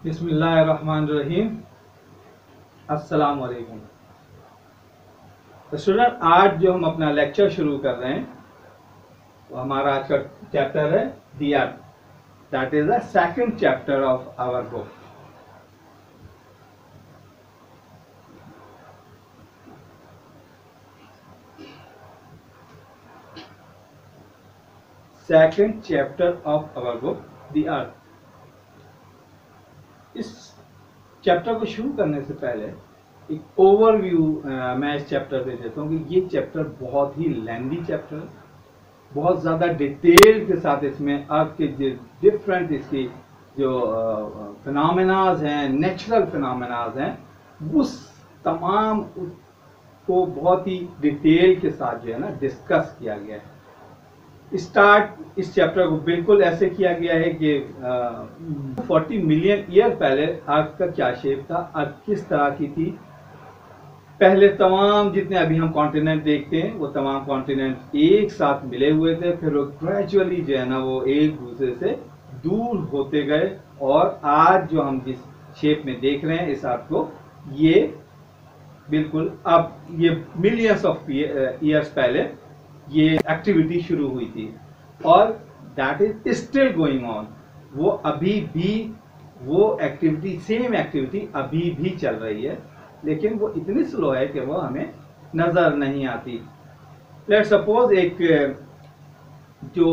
बिस्मिल्लाहिर्रहमानिर्रहीम। अस्सलाम वालेकुम। तो स्टूडेंट, आज जो हम अपना लेक्चर शुरू कर रहे हैं वो हमारा आज का चैप्टर है the earth. That is the second chapter of our book. Second chapter of our book the earth. इस चैप्टर को शुरू करने से पहले एक ओवरव्यू मैं इस चैप्टर पे देता हूँ कि ये चैप्टर बहुत ही लेंदी चैप्टर है। बहुत ज़्यादा डिटेल के साथ इसमें अर्थ के डिफरेंट इसकी जो फिनोमेनाज हैं, नेचुरल फिनोमेनाज हैं, उस तमाम को बहुत ही डिटेल के साथ जो है ना डिस्कस किया गया है। स्टार्ट इस चैप्टर को बिल्कुल ऐसे किया गया है कि 40 मिलियन ईयर पहले अर्थ का क्या शेप था, अर्थ किस तरह की थी। पहले तमाम जितने अभी हम कॉन्टिनेंट देखते हैं वो तमाम कॉन्टिनेंट एक साथ मिले हुए थे, फिर वो ग्रेजुअली जो है ना वो एक दूसरे से दूर होते गए और आज जो हम जिस शेप में देख रहे हैं इस अर्थ को, ये बिल्कुल अब ये मिलियंस ऑफ ईयर्स पहले ये एक्टिविटी शुरू हुई थी और that is still going on. वो अभी भी वो एक्टिविटी, सेम एक्टिविटी अभी भी चल रही है, लेकिन वो इतनी स्लो है कि वो हमें नजर नहीं आती। लेट्स सपोज एक जो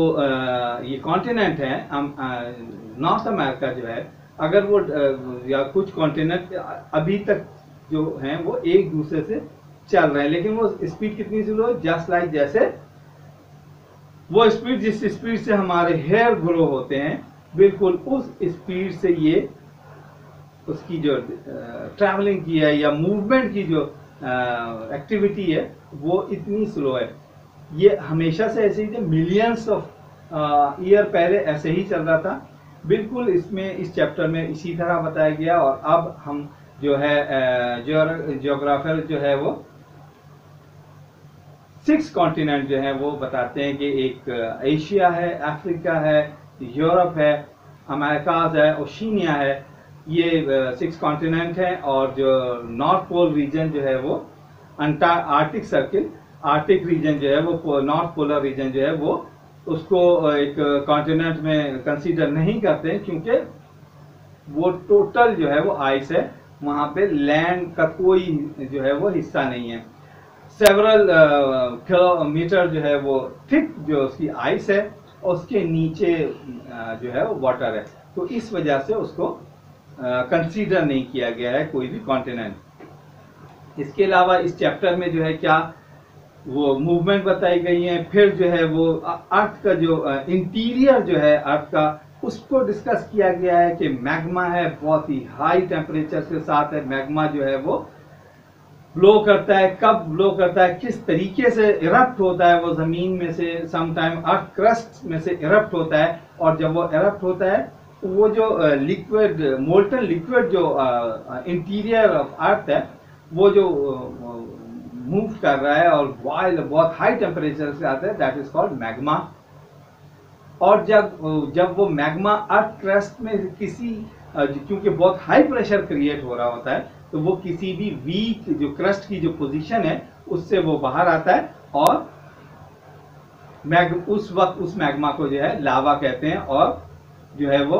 ये कॉन्टिनेंट है, नॉर्थ अमेरिका जो है, अगर वो या कुछ कॉन्टिनेंट अभी तक जो हैं वो एक दूसरे से चल रहे हैं, लेकिन वो स्पीड कितनी स्लो है, जस्ट लाइक जैसे वो स्पीड जिस स्पीड से हमारे हेयर ग्रो होते हैं, बिल्कुल उस स्पीड से ये उसकी जो ट्रैवलिंग की है या मूवमेंट की जो एक्टिविटी है वो इतनी स्लो है। ये हमेशा से ऐसे ही थे, मिलियंस ऑफ ईयर पहले ऐसे ही चल रहा था। बिल्कुल इसमें इस चैप्टर में इसी तरह बताया गया। और अब हम जो है जियोग्राफर जो है वो 6 कॉन्टिनेंट जो है वो बताते हैं कि एक एशिया है, अफ्रीका है, यूरोप है, अमेरिकाज है, ओशिनिया है। ये 6 कॉन्टिनेंट हैं और जो नॉर्थ पोल रीजन जो है वो आर्टिक सर्किल, आर्टिक रीजन जो है वो नॉर्थ पोलर रीजन जो है वो उसको एक कॉन्टिनेंट में कंसीडर नहीं करते हैं, क्योंकि वो टोटल जो है वो आइस है, वहां पे लैंड का कोई जो है वो हिस्सा नहीं है। सेवरल किलोमीटर जो है वो थिक जो उसकी आइस है और उसके नीचे जो है वो वाटर है, तो इस वजह से उसको कंसीडर नहीं किया गया है कोई भी कॉन्टिनेंट। इसके अलावा इस चैप्टर में जो है क्या वो मूवमेंट बताई गई है, फिर जो है वो अर्थ का जो इंटीरियर जो है अर्थ का, उसको डिस्कस किया गया है कि मैग्मा है, बहुत ही हाई टेम्परेचर के साथ है। मैग्मा जो है वो ब्लो करता है, कब ब्लो करता है, किस तरीके से इरप्ट होता है, वो जमीन में से, समटाइम अर्थ क्रस्ट में से इरप्ट होता है। और जब वो इरप्ट होता है तो वो जो लिक्विड, मोल्टन लिक्विड जो इंटीरियर ऑफ अर्थ है वो जो मूव कर रहा है और बॉयल बहुत हाई टेम्परेचर से आता है, दैट इज कॉल्ड मैग्मा। और जब वो मैग्मा अर्थ क्रस्ट में किसी क्योंकि बहुत हाई प्रेशर क्रिएट हो रहा होता है, तो वो किसी भी वीक जो क्रस्ट की जो पोजीशन है उससे वो बाहर आता है और उस वक्त उस मैग्मा को जो है लावा कहते हैं और जो है वो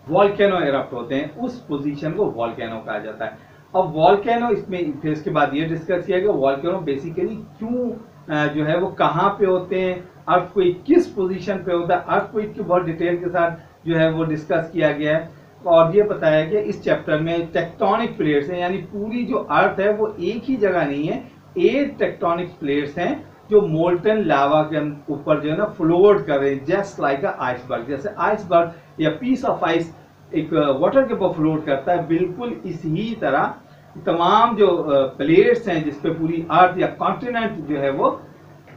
वॉल्केनो इरप्ट होते हैं। उस पोजीशन को वॉल्केनो कहा जाता है। अब वॉल्केनो इसमें फिर इसके बाद ये डिस्कस किया गया वॉल्केनो बेसिकली क्यों जो है वो कहाँ पे होते हैं, अर्थक्वेक किस पोजीशन पे होता है, अर्थक्वेक की बहुत डिटेल के साथ जो है वो डिस्कस किया गया है। और ये बताया गया इस चैप्टर में टेक्टोनिक प्लेट्स हैं, यानी पूरी जो अर्थ है वो एक ही जगह नहीं है, 8 टेक्टोनिक प्लेट्स हैं जो मोल्टन लावा के ऊपर जो है ना फ्लोट कर रहे हैं, जस्ट लाइक अ आइसबर्ग। जैसे आइसबर्ग या पीस ऑफ आइस एक वाटर के ऊपर फ्लोट करता है, बिल्कुल इसी तरह तमाम जो प्लेट्स हैं जिसपे पूरी अर्थ या कॉन्टिनेंट जो है वो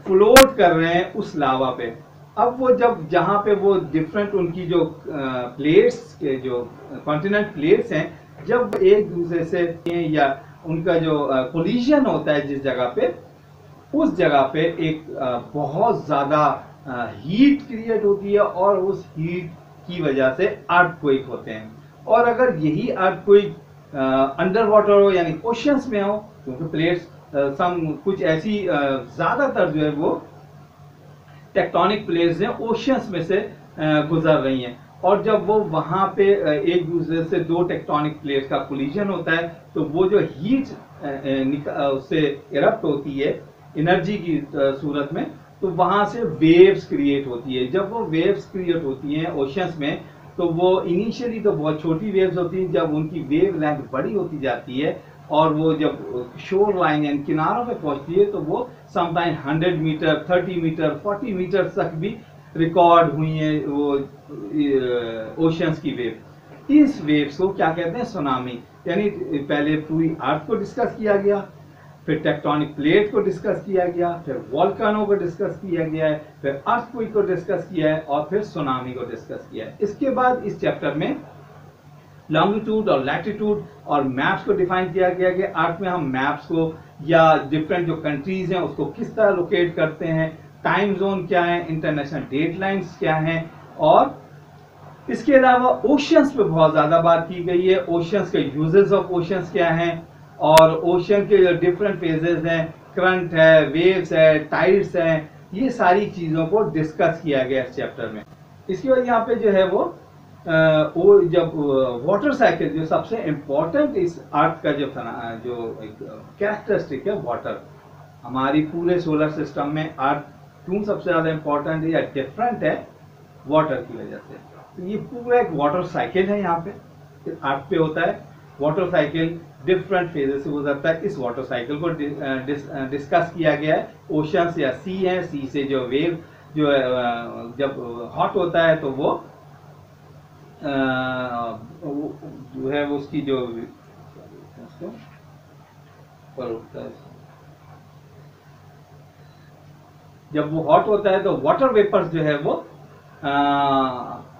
फ्लोट कर रहे हैं उस लावा पे। अब वो जब जहां पे वो डिफरेंट उनकी जो प्लेट्स के जो कॉन्टिनेंट प्लेट्स हैं, जब एक दूसरे से या उनका जो कोलिजन होता है जिस जगह पे, उस जगह पे एक बहुत ज्यादा हीट क्रिएट होती है और उस हीट की वजह से अर्थक्वेक होते हैं। और अगर यही अर्थ कोई अंडर वाटर हो यानी ओशंस में हो, क्योंकि प्लेट्स कुछ ऐसी ज्यादातर जो है वो टेक्टोनिक प्लेट्स हैं ओशियंस में से गुजर रही हैं, और जब वो वहां पे एक दूसरे से दो टेक्टोनिक प्लेट्स का कोलिजन होता है तो वो जो हीट उससे इरप्ट होती है एनर्जी की सूरत में, तो वहां से वेव्स क्रिएट होती है। जब वो वेव्स क्रिएट होती हैं ओशियंस में तो वो इनिशियली तो बहुत छोटी वेव्स होती हैं, जब उनकी वेव लेंथ बड़ी होती जाती है और वो जब शोर लाइन यानी किनारों पे पहुंचती है तो वो समटाइम 100 मीटर 30 मीटर 40 मीटर तक भी रिकॉर्ड हुई है वो ओशियंस की वेव। इस वेव्स को क्या कहते हैं? सुनामी। यानी पहले पूरी अर्थ को डिस्कस किया गया, फिर टेक्टोनिक प्लेट को डिस्कस किया गया, फिर वॉल्केनो को डिस्कस किया गया है, फिर अर्थक्वेक को डिस्कस किया है और फिर सुनामी को डिस्कस किया है। इसके बाद इस चैप्टर में लॉन्गिट्यूड और लैटिट्यूड और मैप्स को डिफाइन किया गया कि अर्थ में हम मैप्स को या डिफरेंट जो कंट्रीज हैं उसको किस तरह लोकेट करते हैं, टाइम जोन क्या है, इंटरनेशनल डेडलाइंस क्या हैं, और इसके अलावा ओशियंस पे बहुत ज्यादा बात की गई है। ओशियंस के यूजेस ऑफ ओशियंस क्या हैं और ओशियन के जो डिफरेंट फेजेस हैं, करंट है, वेव्स है, टाइड्स हैं, ये सारी चीजों को डिस्कस किया गया इस चैप्टर में। इसके बाद यहाँ पे जो है वो जब वाटर साइकिल जो सबसे इंपॉर्टेंट इस अर्थ का जो कैरेक्टरिस्टिक है वाटर, हमारी पूरे सोलर सिस्टम में अर्थ क्यों सबसे ज्यादा इंपॉर्टेंट है या डिफरेंट है वाटर की वजह से। तो ये पूरा एक वाटर साइकिल है यहाँ पे अर्थ पे होता है। वाटर साइकिल डिफरेंट फेजेस से गुजरता है। इस वाटर साइकिल को डिस्कस किया गया है। ओशंस या सी है, सी से जो वेव जो जब हॉट होता है तो वो जो है वो उसकी जो पर उठता है, जब वो हॉट होता है तो वाटर वेपर्स जो है वो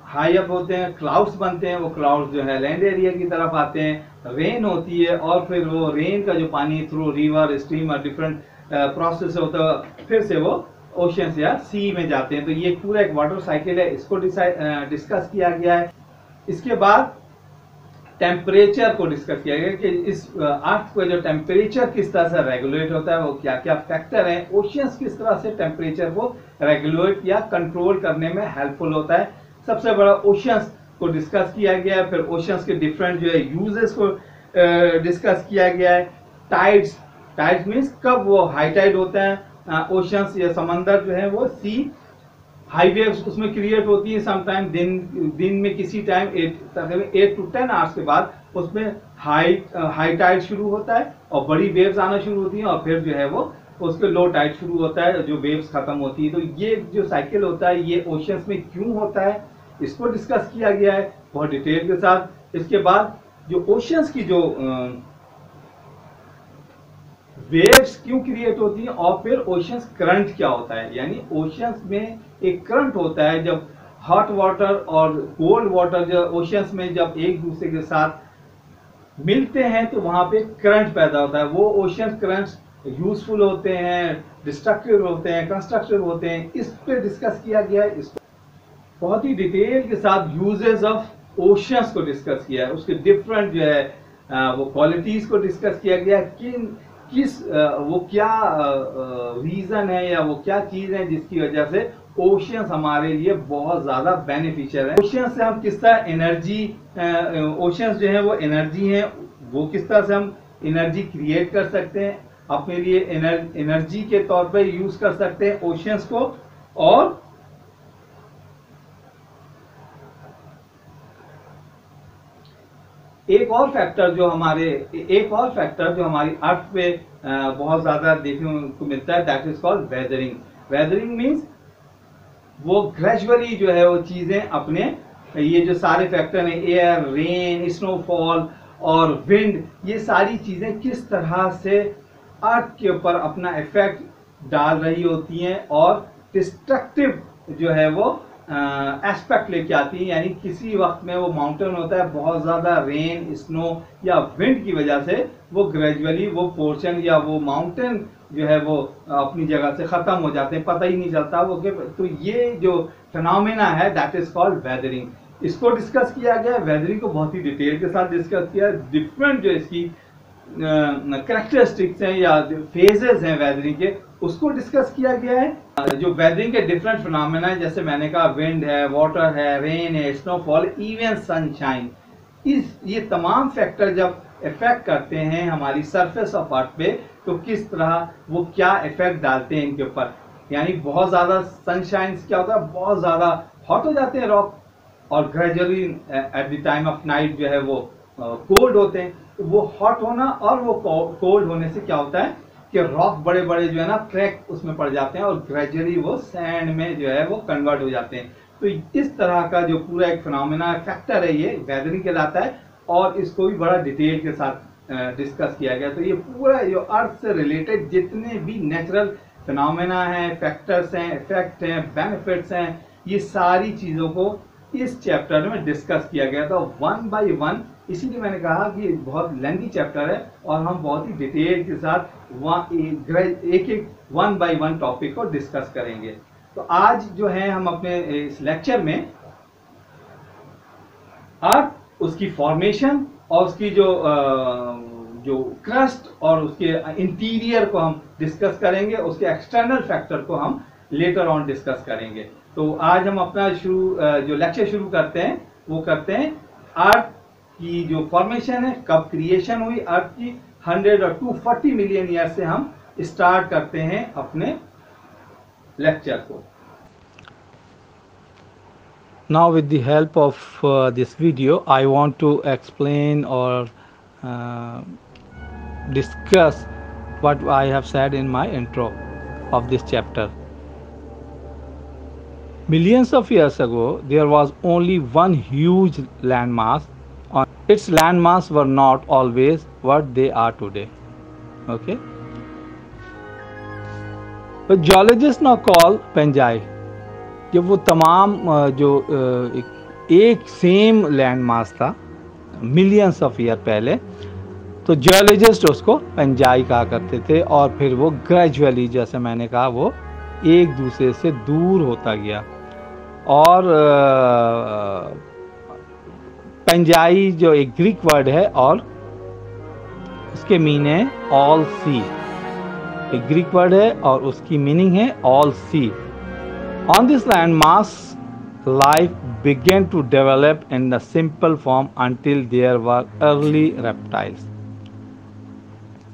हाई अप होते हैं, क्लाउड्स बनते हैं, वो क्लाउड्स जो है लैंड एरिया की तरफ आते हैं, रेन होती है और फिर वो रेन का जो पानी थ्रू रिवर स्ट्रीम और डिफरेंट प्रोसेस होता है फिर से वो ओशियंस या सी में जाते हैं। तो ये पूरा एक वाटर साइकिल है, इसको डिस्कस किया गया है। इसके बाद टेम्परेचर को डिस्कस किया गया कि इस अर्थ को जो टेम्परेचर किस तरह से रेगुलेट होता है, वो क्या क्या फैक्टर हैं, ओशियंस किस तरह से टेम्परेचर को रेगुलेट या कंट्रोल करने में हेल्पफुल होता है। सबसे बड़ा ओशियंस को डिस्कस किया गया है। फिर ओशियंस के डिफरेंट जो है यूजेस को डिस्कस किया गया है। टाइड्स, टाइड्स मीन्स कब वो हाई टाइड होता है ओशियंस या समंदर जो है वो सी, हाई वेव्स उसमें क्रिएट होती है समटाइम दिन में किसी टाइम 8 to 10 आवर्स के बाद उसमें हाई टाइड शुरू होता है और बड़ी वेव्स आना शुरू होती हैं और फिर जो है वो उसके लो टाइड शुरू होता है, जो वेव्स खत्म होती है। तो ये जो साइकिल होता है ये ओशियंस में क्यों होता है इसको डिस्कस किया गया है बहुत डिटेल के साथ। इसके बाद जो ओशियंस की जो वेव्स क्यों क्रिएट होती हैं और फिर ओशियंस करंट क्या होता है, यानी ओशियंस में एक करंट होता है जब हॉट वाटर और कोल्ड वाटर जो ओशियंस में जब एक दूसरे के साथ मिलते हैं तो वहां पे करंट पैदा होता है। वो ओशियंस करंट्स यूजफुल होते हैं, डिस्ट्रक्टिव होते हैं, कंस्ट्रक्टिव होते हैं, इस पे डिस्कस किया गया है। इसको बहुत ही डिटेल के साथ यूजेस ऑफ ओशियंस को डिस्कस किया है, उसके डिफरेंट जो है वो क्वालिटीज को डिस्कस किया गया है, वो क्या रीजन है या वो क्या चीज है जिसकी वजह से ओशियंस हमारे लिए बहुत ज्यादा बेनिफिशियल है। ओशियंस से हम किस तरह एनर्जी, ओशियंस जो है वो एनर्जी है, वो किस तरह से हम एनर्जी क्रिएट कर सकते हैं, अपने लिए एनर्जी के तौर पे यूज कर सकते हैं ओशियंस को। और एक और फैक्टर जो हमारी अर्थ पे बहुत ज्यादा देखने को मिलता है, that is called weathering. Weathering means वो ग्रेजुअली जो है वो चीजें अपने ये जो सारे फैक्टर हैं, एयर, रेन, स्नोफॉल और विंड, ये सारी चीजें किस तरह से अर्थ के ऊपर अपना इफेक्ट डाल रही होती हैं और डिस्ट्रक्टिव जो है वो एस्पेक्ट लेके आती है। यानी किसी वक्त में वो माउंटेन होता है, बहुत ज्यादा रेन, स्नो या विंड की वजह से वो ग्रेजुअली वो पोर्शन या वो माउंटेन जो है वो अपनी जगह से खत्म हो जाते हैं, पता ही नहीं चलता वो। तो ये जो फिनोमेना है दैट इज कॉल्ड वेदरिंग। इसको डिस्कस किया गया, वेदरिंग को बहुत ही डिटेल के साथ डिस्कस किया, डिफरेंट जो इसकी करेक्टरिस्टिक्स हैं या फेजेस हैं वेदरिंग के, उसको डिस्कस किया गया है। जो वेदरिंग के डिफरेंट फिनोमेना है, जैसे मैंने कहा विंड है, वाटर है, रेन है, स्नोफॉल, इवन सनशाइन, ये तमाम फैक्टर जब इफेक्ट करते हैं हमारी सरफेस ऑफ अर्थ पे, तो किस तरह वो क्या इफेक्ट डालते हैं इनके ऊपर। यानी बहुत ज्यादा सनशाइन क्या होता है, बहुत ज्यादा हॉट हो जाते हैं रॉक, और gradually at the time of night जो है वो कोल्ड होते हैं। तो वो हॉट होना और वो कोल्ड होने से क्या होता है कि रॉक बड़े बड़े जो है ना क्रैक उसमें पड़ जाते हैं और ग्रेजुअली वो सैंड में जो है वो कन्वर्ट हो जाते हैं। तो इस तरह का जो पूरा एक फिनोमेना फैक्टर है ये वेदरिंग कहलाता है, और इसको भी बड़ा डिटेल के साथ डिस्कस किया गया। तो ये पूरा जो अर्थ से रिलेटेड जितने भी नेचुरल फिनोमेना हैं, फैक्टर्स हैं, इफेक्ट हैं, बेनिफिट्स हैं, ये सारी चीजों को इस चैप्टर में डिस्कस किया गया था वन बाय वन। इसीलिए मैंने कहा कि बहुत लेंथी चैप्टर है और हम बहुत ही डिटेल के साथ एक एक वन बाय वन टॉपिक को डिस्कस करेंगे। तो आज जो है हम अपने इस लेक्चर में अर्थ, उसकी फॉर्मेशन और उसकी जो क्रस्ट और उसके इंटीरियर को हम डिस्कस करेंगे, उसके एक्सटर्नल फैक्टर को हम लेटर ऑन डिस्कस करेंगे। तो आज हम अपना जो लेक्चर शुरू करते हैं वो करते हैं अर्थ की जो फॉर्मेशन है, कब क्रिएशन हुई अर्थ की, 100 और 240 मिलियन ईयर से हम स्टार्ट करते हैं अपने लेक्चर को। Now with the help of this video I want to explain or discuss what I have said in my intro of this chapter. Millions of years ago there was only one huge landmass. Its landmass were not always what they are today. Okay. But geologists now call Pangaea. जब वो तमाम जो एक same land mass था millions of year पहले, तो geologist उसको पंजाई कहा करते थे, और फिर वो ग्रेजुअली जैसे मैंने कहा वो एक दूसरे से दूर होता गया। और पंजाई जो एक ग्रीक वर्ड है और उसके मीनिंग है ऑल सी, एक ग्रीक वर्ड है और उसकी मीनिंग है all sea. On this land mass, life began to develop in the simple form until there were early reptiles.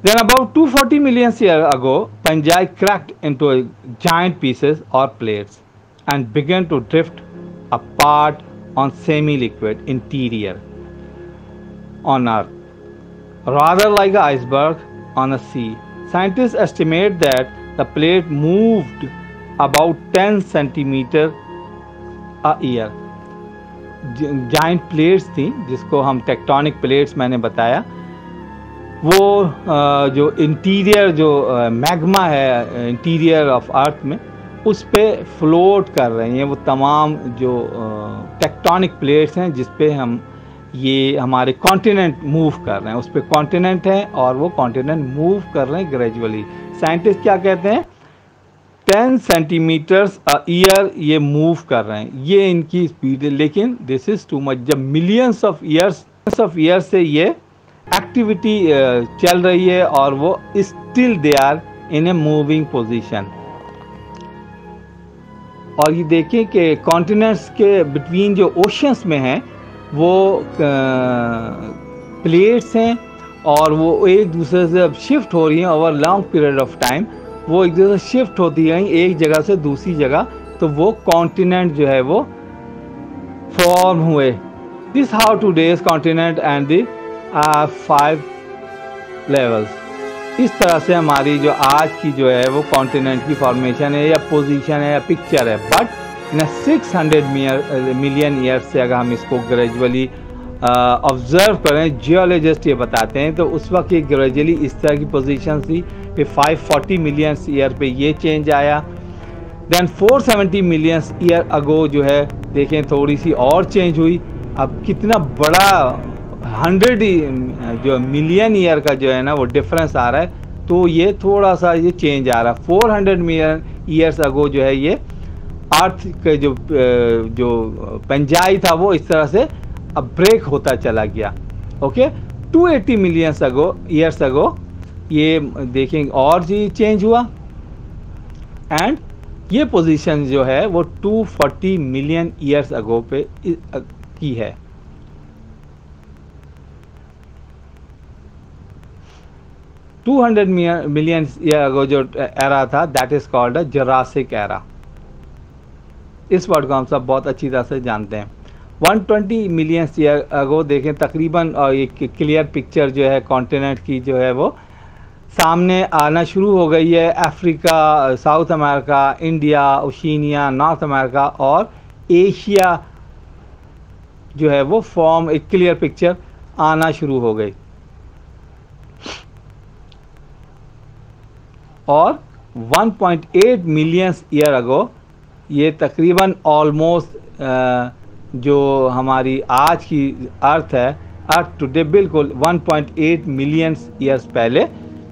Then about 240 million years ago, Pangaea cracked into giant pieces or plates and began to drift apart on semi-liquid interior on Earth, rather like an iceberg on a sea. Scientists estimate that the plate moved about 10 centimeter a year. Giant plates थी जिसको हम tectonic plates मैंने बताया, वो जो interior जो magma है interior of earth में उस पे फ्लोट कर रही हैं। वो तमाम जो टेक्टोनिक प्लेट्स हैं जिस पे हम ये हमारे कॉन्टिनेंट मूव कर रहे हैं, उस पे कॉन्टिनेंट है और वो कॉन्टिनेंट मूव कर रहे हैं ग्रेजुअली। साइंटिस्ट क्या कहते हैं, 10 सेंटीमीटर्स अ ईयर ये मूव कर रहे हैं, ये इनकी स्पीड है। लेकिन दिस इज टू मच। जब मिलियंस ऑफ ईयर्स से ये एक्टिविटी चल रही है और वो still they are in a moving position. और ये देखें कि कॉन्टिनेंट्स के बिटवीन जो ओशंस में हैं वो प्लेट्स हैं और वो एक दूसरे से अब शिफ्ट हो रही हैं over long period of time. वो एक दूसरे से शिफ्ट होती गई एक जगह से दूसरी जगह, तो वो कॉन्टिनेंट जो है वो फॉर्म हुए। This how today's continent and the 5 levels. इस तरह से हमारी जो आज की जो है वो कॉन्टिनेंट की फॉर्मेशन है या पोजीशन है या पिक्चर है। बट इन 600 मिलियन ईयर से अगर हम इसको ग्रेजुअली ऑब्जर्व करें, जियोलॉजिस्ट ये बताते हैं, तो उस वक्त ये ग्रेजुअली इस तरह की पोजीशन थी। फिर 540 मिलियन ईयर पे ये चेंज आया। देन 470 मिलियन ईयर अगो जो है देखें थोड़ी सी और चेंज हुई। अब कितना बड़ा 100 जो मिलियन ईयर का जो है ना वो डिफरेंस आ रहा है, तो ये थोड़ा सा ये चेंज आ रहा है। 400 मिलियन ईयर्स अगो जो है ये अर्थ के जो पंजाई था वो इस तरह से अब ब्रेक होता चला गया। ओके, 280 मिलियन ईयर्स अगो ये देखेंगे और जी चेंज हुआ, एंड ये पोजीशन जो है वो 240 मिलियन ईयर्स अगो पे की है। टू 200 मिलियन ईयर अगो जो एरा था that is called a Jurassic era. इस वर्ड को हम सब बहुत अच्छी तरह से जानते हैं। 120 मिलियन ईयर अगो देखें तकरीबन, और एक क्लियर पिक्चर जो है कॉन्टिनेंट की जो है वो सामने आना शुरू हो गई है। Africa, south America, India, Oceania, north America और एशिया जो है वो फॉर्म, एक क्लियर पिक्चर आना शुरू हो गई। और 1.8 मिलियन ईयर अगो ये तकरीबन ऑलमोस्ट जो हमारी आज की अर्थ है, अर्थ टुडे, बिल्कुल 1.8 मिलियन ईयर्स पहले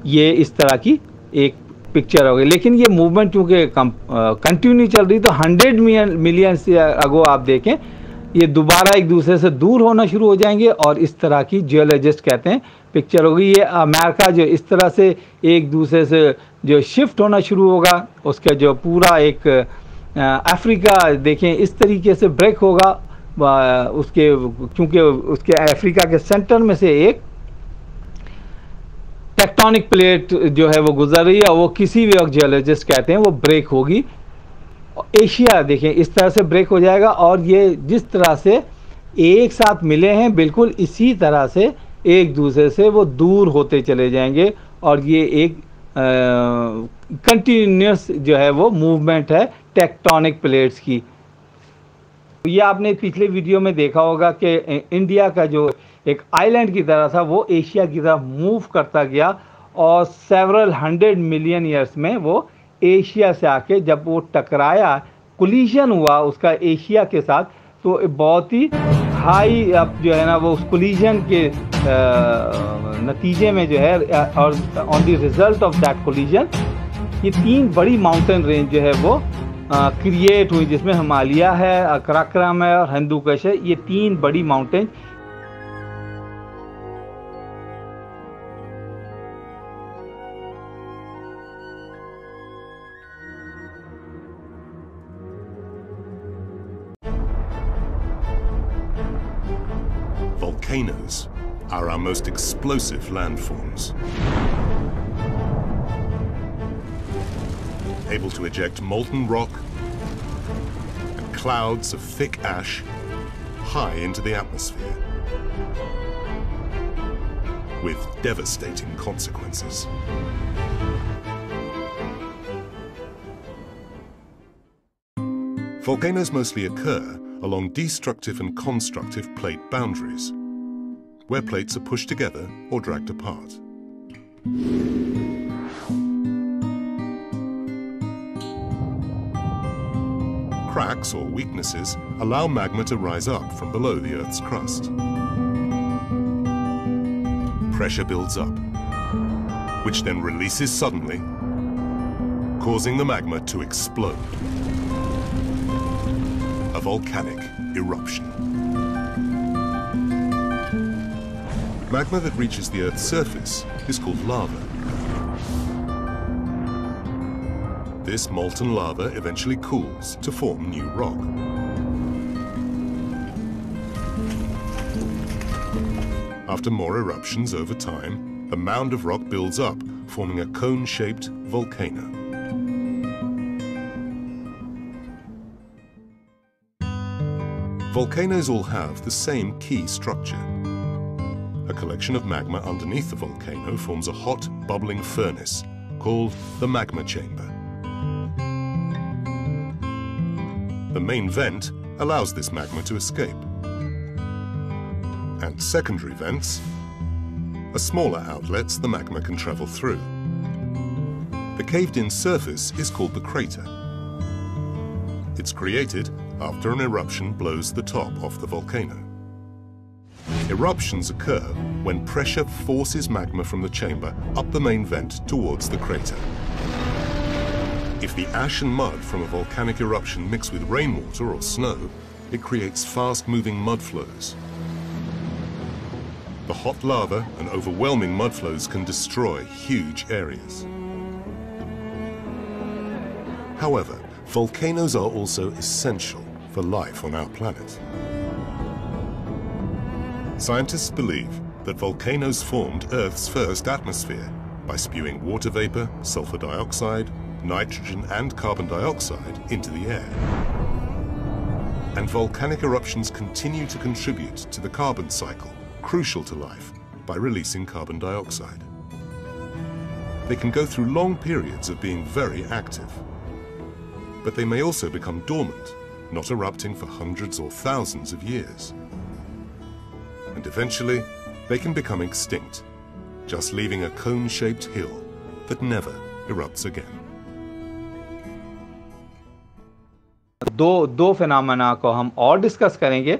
ये इस तरह की एक पिक्चर हो गई। लेकिन ये मूवमेंट चूँकि कंटिन्यू चल रही, तो 100 मिलियन ईयर अगो आप देखें ये दोबारा एक दूसरे से दूर होना शुरू हो जाएंगे, और इस तरह की जियोलॉजिस्ट कहते हैं पिक्चर होगी। ये अमेरिका जो इस तरह से एक दूसरे से जो शिफ्ट होना शुरू होगा, उसका जो पूरा एक अफ्रीका देखें इस तरीके से ब्रेक होगा, उसके क्योंकि उसके अफ्रीका के सेंटर में से एक टेक्टोनिक प्लेट जो है वो गुजर रही है, वो किसी भी वक्त जियोलॉजिस्ट कहते हैं वो ब्रेक होगी। एशिया देखें इस तरह से ब्रेक हो जाएगा, और ये जिस तरह से एक साथ मिले हैं बिल्कुल इसी तरह से एक दूसरे से वो दूर होते चले जाएंगे, और ये एक कंटिन्यूस जो है वो मूवमेंट है टेक्टोनिक प्लेट्स की। ये आपने पिछले वीडियो में देखा होगा कि इंडिया का जो एक आइलैंड की तरह था वो एशिया की तरफ मूव करता गया, और सेवरल 100 मिलियन ईयर्स में वो एशिया से आके जब वो टकराया, कोलिजन हुआ उसका एशिया के साथ, तो बहुत ही हाई अब जो है ना वो उस कोलिजन के नतीजे में जो है, और on the result of that collision ये 3 बड़ी माउंटेन रेंज जो है वो क्रिएट हुई, जिसमें हिमालय है, कराकोरम है और हिंदू कुश है। ये 3 बड़ी mountain Volcanoes are our most explosive landforms, able to eject molten rock and clouds of thick ash high into the atmosphere, with devastating consequences. Volcanoes mostly occur along destructive and constructive plate boundaries, where plates are pushed together or dragged apart. Cracks or weaknesses allow magma to rise up from below the Earth's crust. Pressure builds up, which then releases suddenly, causing the magma to explode. A volcanic eruption. Magma that reaches the Earth's surface is called lava. This molten lava eventually cools to form new rock. After more eruptions over time, a mound of rock builds up, forming a cone-shaped volcano. Volcanoes all have the same key structure. A collection of magma underneath the volcano forms a hot, bubbling furnace called the magma chamber. The main vent allows this magma to escape. And secondary vents are smaller outlets the magma can travel through. The caved-in surface is called the crater. It's created after an eruption blows the top off the volcano. Eruptions occur when pressure forces magma from the chamber up the main vent towards the crater. If the ash and mud from a volcanic eruption mix with rainwater or snow, it creates fast-moving mud flows. The hot lava and overwhelming mud flows can destroy huge areas. However, volcanoes are also essential for life on our planet. Scientists believe that volcanoes formed Earth's first atmosphere by spewing water vapor, sulfur dioxide, nitrogen and carbon dioxide into the air. And volcanic eruptions continue to contribute to the carbon cycle, crucial to life, by releasing carbon dioxide. They can go through long periods of being very active, but they may also become dormant, not erupting for hundreds or thousands of years. And eventually, they can become extinct, just leaving a cone-shaped hill that never erupts again. दो phenomena को हम और discuss करेंगे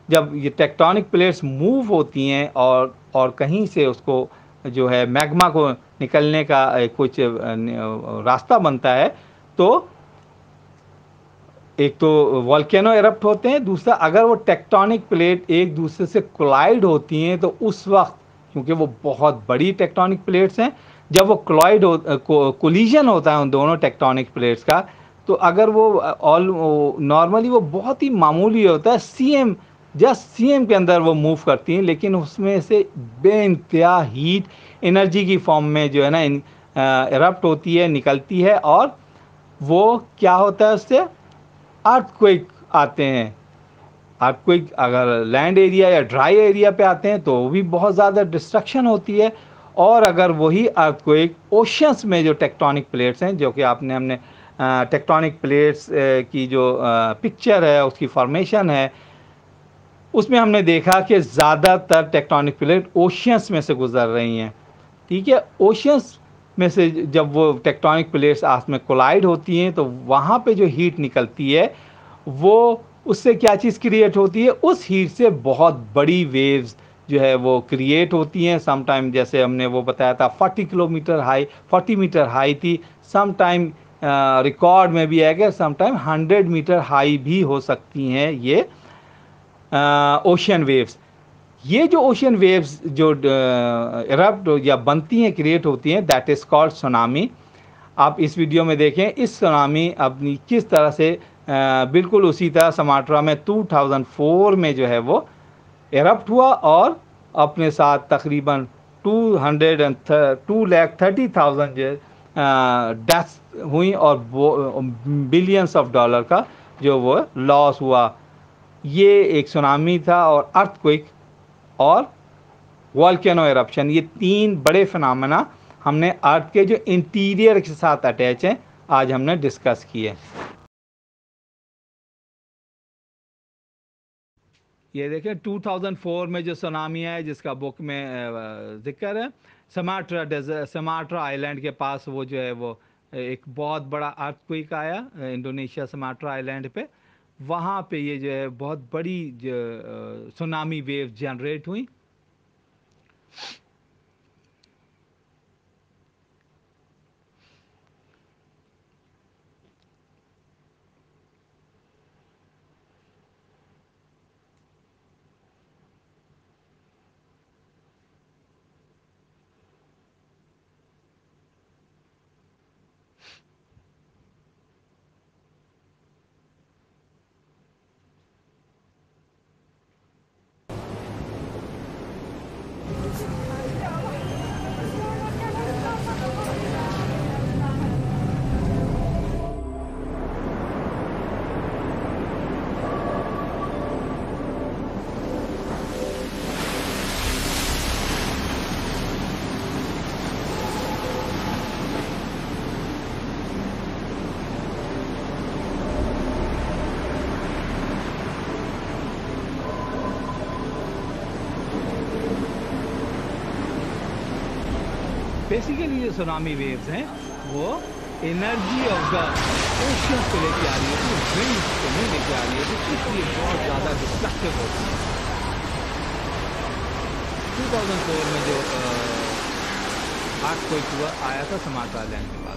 जब ये tectonic plates move होती हैं और कहीं से उसको जो है मैग्मा को निकलने का कुछ रास्ता बनता है, तो एक तो वोल्केनो एरप्ट होते हैं, दूसरा अगर वो टेक्टोनिक प्लेट एक दूसरे से कोलाइड होती हैं तो उस वक्त, क्योंकि वो बहुत बड़ी टेक्टोनिक प्लेट्स हैं, जब वो कोलिजन होता है उन दोनों टेक्टोनिक प्लेट्स का, तो अगर वो नॉर्मली वो बहुत ही मामूली होता है, सीएम के अंदर वो मूव करती हैं, लेकिन उसमें से बेइंतहा हीट एनर्जी की फॉर्म में जो है ना एरप्ट होती है, निकलती है, और वो क्या होता है उससे अर्थक्वेक आते हैं। अर्थक्वेक अगर लैंड एरिया या ड्राई एरिया पे आते हैं तो भी बहुत ज़्यादा डिस्ट्रक्शन होती है, और अगर वही अर्थक्वेक ओशंस में जो टेक्टोनिक प्लेट्स हैं, जो कि हमने टेक्टोनिक प्लेट्स की जो पिक्चर है, उसकी फॉर्मेशन है, उसमें हमने देखा कि ज़्यादातर टेक्टोनिक प्लेट ओशियंस में से गुजर रही हैं। ठीक है, ओशियंस में से जब वो टेक्टोनिक प्लेट्स आपस में कोलाइड होती हैं तो वहाँ पे जो हीट निकलती है, वो उससे क्या चीज़ क्रिएट होती है, उस हीट से बहुत बड़ी वेव्स जो है वो क्रिएट होती हैं। समटाइम जैसे हमने वो बताया था 40 मीटर हाई थी, समटाइम रिकॉर्ड में भी है कि समटाइम 100 मीटर हाई भी हो सकती हैं ये ओशियन वेव्स। ये जो ओशियन वेव्स जो इरप्ट या बनती हैं, क्रिएट होती हैं, दैट इज़ कॉल्ड सुनामी। आप इस वीडियो में देखें इस सुनामी अपनी किस तरह से बिल्कुल उसी तरह सुमात्रा में 2004 में जो है वो इरप्ट हुआ और अपने साथ तकरीबन 230,000 जो डेथ्स हुई और बिलियंस ऑफ डॉलर का जो वो लॉस हुआ। ये एक सुनामी था, और अर्थक्वेक और वोल्केनो एरप्शन, ये तीन बड़े फिनोमेना हमने अर्थ के जो इंटीरियर के साथ अटैच हैं आज हमने डिस्कस किए। ये देखें 2004 में जो सुनामी है जिसका बुक में जिक्र है, सुमात्रा आइलैंड के पास वो जो है वो एक बहुत बड़ा अर्थक्वेक आया इंडोनेशिया सुमात्रा आइलैंड पे। वहाँ पे ये जो है बहुत बड़ी जो सुनामी वेव जनरेट हुई। बेसिकली जो सुनामी वेव्स हैं वो एनर्जी ऑफ द ओशन को लेके आ रही है, तो विंड को नहीं लेके आ रही है, तो इसलिए बहुत ज़्यादा डिस्ट्रक्टिव होती है। 2004 में जो अर्थक्वेक हुआ आया था सुमात्रा आइलैंड में।